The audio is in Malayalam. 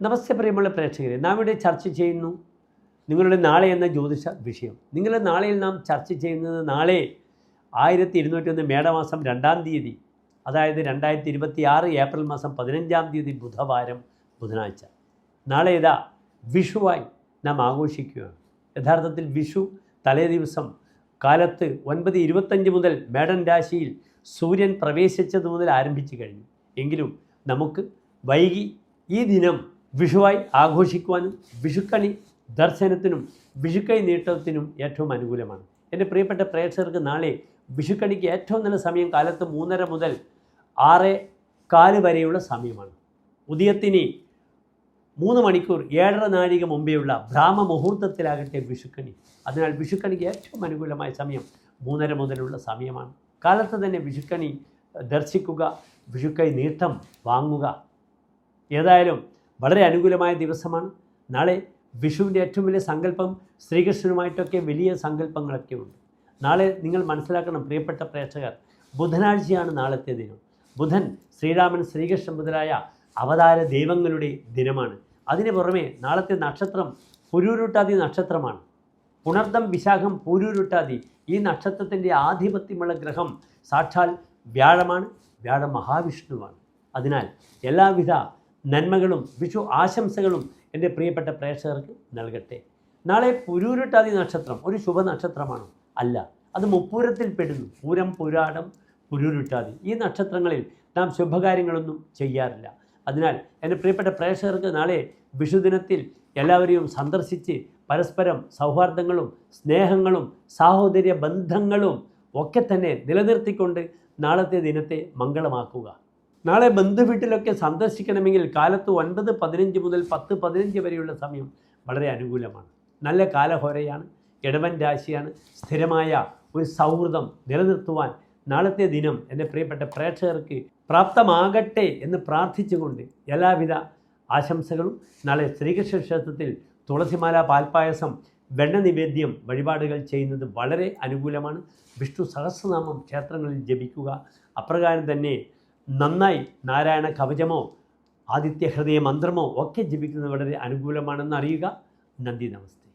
നമസ്തേ പ്രിയമുള്ള പ്രേക്ഷകരെ, നാം ഇവിടെ ചർച്ച ചെയ്യുന്നു നിങ്ങളുടെ നാളെ എന്ന ജ്യോതിഷ വിഷയം. നിങ്ങളുടെ നാളെയിൽ നാം ചർച്ച ചെയ്യുന്നത് നാളെ 1201 മേടമാസം 2-ാം തീയതി, അതായത് 2026 ഏപ്രിൽ മാസം 15-ാം തീയതി ബുധവാരം, ബുധനാഴ്ച. നാളെ ഇതാ വിഷുവായി നാം ആഘോഷിക്കുകയാണ്. യഥാർത്ഥത്തിൽ വിഷു തലേ ദിവസം കാലത്ത് 9:25 മുതൽ മേടൻ രാശിയിൽ സൂര്യൻ പ്രവേശിച്ചത് മുതൽ ആരംഭിച്ചു കഴിഞ്ഞു. എങ്കിലും നമുക്ക് വൈകി ഈ ദിനം വിഷുവായി ആഘോഷിക്കുവാനും വിഷുക്കണി ദർശനത്തിനും വിഷുക്കൈ നീട്ടത്തിനും ഏറ്റവും അനുകൂലമാണ്. എൻ്റെ പ്രിയപ്പെട്ട പ്രേക്ഷകർക്ക് നാളെ വിഷുക്കണിക്ക് ഏറ്റവും നല്ല സമയം കാലത്ത് 3:30 മുതൽ 6:15 വരെയുള്ള സമയമാണ്. ഉദയത്തിന് 3 മണിക്കൂർ 7:30 നാഴിക മുമ്പേയുള്ള ബ്രാഹ്മ മുഹൂർത്തത്തിലാകട്ടെ വിഷുക്കണി. അതിനാൽ വിഷുക്കണിക്ക് ഏറ്റവും അനുകൂലമായ സമയം 3:30 മുതലുള്ള സമയമാണ്. കാലത്ത് തന്നെ വിഷുക്കണി ദർശിക്കുക, വിഷുക്കൈ നീട്ടം വാങ്ങുക. ഏതായാലും വളരെ അനുകൂലമായ ദിവസമാണ്. നാളെ വിഷുവിൻ്റെ ഏറ്റവും വലിയ സങ്കല്പം ശ്രീകൃഷ്ണനുമായിട്ടൊക്കെ വലിയ സങ്കല്പങ്ങളൊക്കെ ഉണ്ട്. നാളെ നിങ്ങൾ മനസ്സിലാക്കണം പ്രിയപ്പെട്ട പ്രേക്ഷകർ, ബുധനാഴ്ചയാണ് നാളത്തെ ദിനം. ബുധൻ ശ്രീരാമൻ, ശ്രീകൃഷ്ണൻ മുതലായ അവതാര ദൈവങ്ങളുടെ ദിനമാണ്. അതിന് പുറമെ നാളത്തെ നക്ഷത്രം പുരൂരുട്ടാതി നക്ഷത്രമാണ്. പുണർദം, വിശാഖം, പൂരൂരുട്ടാതി ഈ നക്ഷത്രത്തിൻ്റെ ആധിപത്യമുള്ള ഗ്രഹം സാക്ഷാൽ വ്യാഴമാണ്. വ്യാഴം മഹാവിഷ്ണുവാണ്. അതിനാൽ എല്ലാവിധ നന്മകളും വിഷു ആശംസകളും എൻ്റെ പ്രിയപ്പെട്ട പ്രേക്ഷകർക്ക് നൽകട്ടെ. നാളെ പുരൂരുട്ടാതി നക്ഷത്രം ഒരു ശുഭനക്ഷത്രമാണോ? അല്ല, അത് മുപ്പൂരത്തിൽ പെടുന്നു. പൂരം, പുരാടം, പുരൂരുട്ടാതി ഈ നക്ഷത്രങ്ങളിൽ നാം ശുഭകാര്യങ്ങളൊന്നും ചെയ്യാറില്ല. അതിനാൽ എൻ്റെ പ്രിയപ്പെട്ട പ്രേക്ഷകർക്ക് നാളെ വിഷുദിനത്തിൽ എല്ലാവരെയും സന്ദർശിച്ച് പരസ്പരം സൗഹാർദ്ദങ്ങളും സ്നേഹങ്ങളും സാഹോദര്യ ബന്ധങ്ങളും ഒക്കെ തന്നെ നിലനിർത്തിക്കൊണ്ട് നാളത്തെ ദിനത്തെ മംഗളമാക്കുക. നാളെ ബന്ധുവീട്ടിലൊക്കെ സന്ദർശിക്കണമെങ്കിൽ കാലത്ത് 9:15 മുതൽ 10:15 വരെയുള്ള സമയം വളരെ അനുകൂലമാണ്. നല്ല കാലഹോരയാണ്. ഇടവൻ രാശിയാണ്. സ്ഥിരമായ ഒരു സൗഹൃദം നിലനിർത്തുവാൻ നാളത്തെ ദിനം എൻ്റെ പ്രിയപ്പെട്ട പ്രേക്ഷകർക്ക് പ്രാപ്തമാകട്ടെ എന്ന് പ്രാർത്ഥിച്ചുകൊണ്ട് എല്ലാവിധ ആശംസകളും. നാളെ ശ്രീകൃഷ്ണ ക്ഷേത്രത്തിൽ തുളസിമാല, പാൽപ്പായസം, വെണ്ണ നിവേദ്യം വഴിപാടുകൾ ചെയ്യുന്നത് വളരെ അനുകൂലമാണ്. വിഷ്ണു സഹസ്രനാമം ക്ഷേത്രങ്ങളിൽ ജപിക്കുക. അപ്രകാരം തന്നെ നന്നായി നാരായണ കവചമോ ആദിത്യ ഹൃദയ മന്ത്രമോ ഒക്കെ ജപിക്കുന്നത് വളരെ അനുകൂലമാണെന്ന് അറിയുക. നന്ദി, നമസ്തേ.